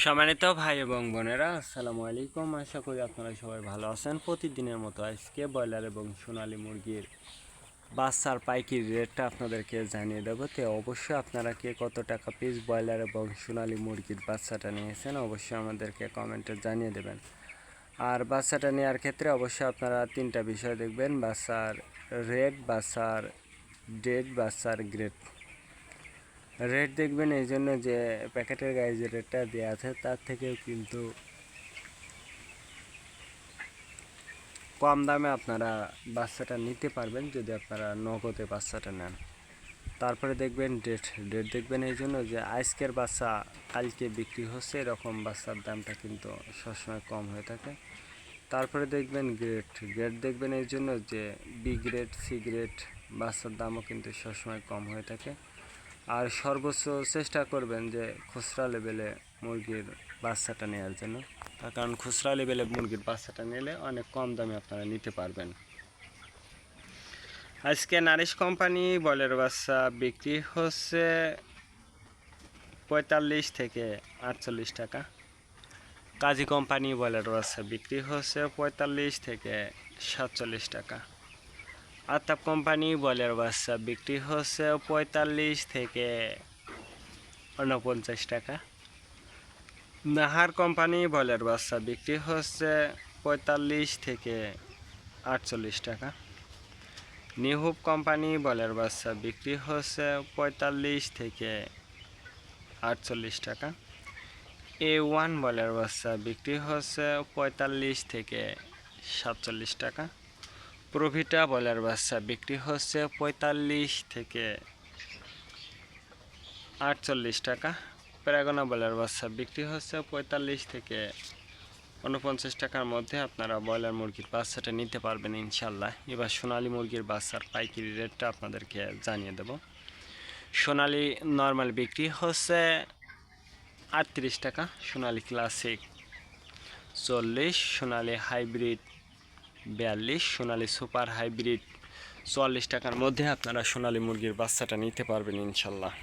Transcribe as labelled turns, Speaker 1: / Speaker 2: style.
Speaker 1: সম্মানিত ভাই এবং বোনেরা, আসসালামু আলাইকুম। আশা করি আপনারা সবাই ভালো আছেন। প্রতিদিনের মতো আজকে ব্রয়লার এবং সোনালী মুরগির বাচ্চার পাইকারি রেটটা আপনাদেরকে জানিয়ে দেবো। তো অবশ্যই আপনারা কে কত টাকা পিস ব্রয়লার এবং সোনালী মুরগির বাচ্চাটা নিয়েছেন অবশ্যই আমাদেরকে কমেন্টে জানিয়ে দেবেন। আর বাচ্চাটা নেওয়ার ক্ষেত্রে অবশ্যই আপনারা তিনটা বিষয় দেখবেন: বাচ্চার রেট, বাচ্চার ডেট, বাচ্চার গ্রেড। রেট দেখবেন এই জন্য যে প্যাকেটের গায়ে যে রেটটা দেওয়া আছে তার থেকেও কিন্তু কম দামে আপনারা বাচ্চাটা নিতে পারবেন যদি আপনারা নগদে বাচ্চাটা নেন। তারপরে দেখবেন ডেট দেখবেন এই জন্য যে আজকের বাচ্চা কালকে বিক্রি হচ্ছে, এরকম বাচ্চার দামটা কিন্তু সবসময় কম হয়ে থাকে। তারপরে দেখবেন গ্রেড দেখবেন এই জন্য যে বি গ্রেড, সি গ্রেড বাচ্চার দামও কিন্তু সবসময় কম হয়ে থাকে। আর সর্বোচ্চ চেষ্টা করবেন যে খুচরা লেভেলে মুরগির বাচ্চাটা নেওয়ার জন্য, তার কারণ খুচরা লেভেলে মুরগির বাচ্চাটা নিলে অনেক কম দামে আপনারা নিতে পারবেন। আজকে নারিশ কোম্পানি বয়লার বাচ্চা বিক্রি হচ্ছে 45 থেকে 48 টাকা। কাজী কোম্পানি বয়লার বাচ্চা বিক্রি হচ্ছে 45 থেকে 47 টাকা। আতাপ কোম্পানি বয়লার বাচ্চা বিক্রি হচ্ছে 45 থেকে 49 টাকা। নাহার কোম্পানি বয়লার বাচ্চা বিক্রি হচ্ছে 45 থেকে 48 টাকা। নিহুব কোম্পানি বয়লার বাচ্চা বিক্রি হচ্ছে 45 থেকে 48 টাকা। A1 বয়লার বাচ্চা বিক্রি হচ্ছে 45 থেকে 47 টাকা। প্রভিটা বয়লার বাচ্চা বিক্রি হচ্ছে 45 থেকে 48 টাকা। প্যারাগনা বয়লার বাচ্চা বিক্রি হচ্ছে 45 থেকে 49 টাকার মধ্যে আপনারা ব্রয়লার মুরগির বাচ্চাটা নিতে পারবেন ইনশাল্লাহ। এবার সোনালী মুরগির বাচ্চার পাইকারি রেটটা আপনাদেরকে জানিয়ে দেব। সোনালী নর্মাল বিক্রি হচ্ছে 38 টাকা, সোনালী ক্লাসিক 40, সোনালী হাইব্রিড 42, সোনালী সুপার হাইব্রিড 44 টাকার মধ্যে আপনারা সোনালী মুরগির বাচ্চাটা নিতে পারবেন ইনশাল্লাহ।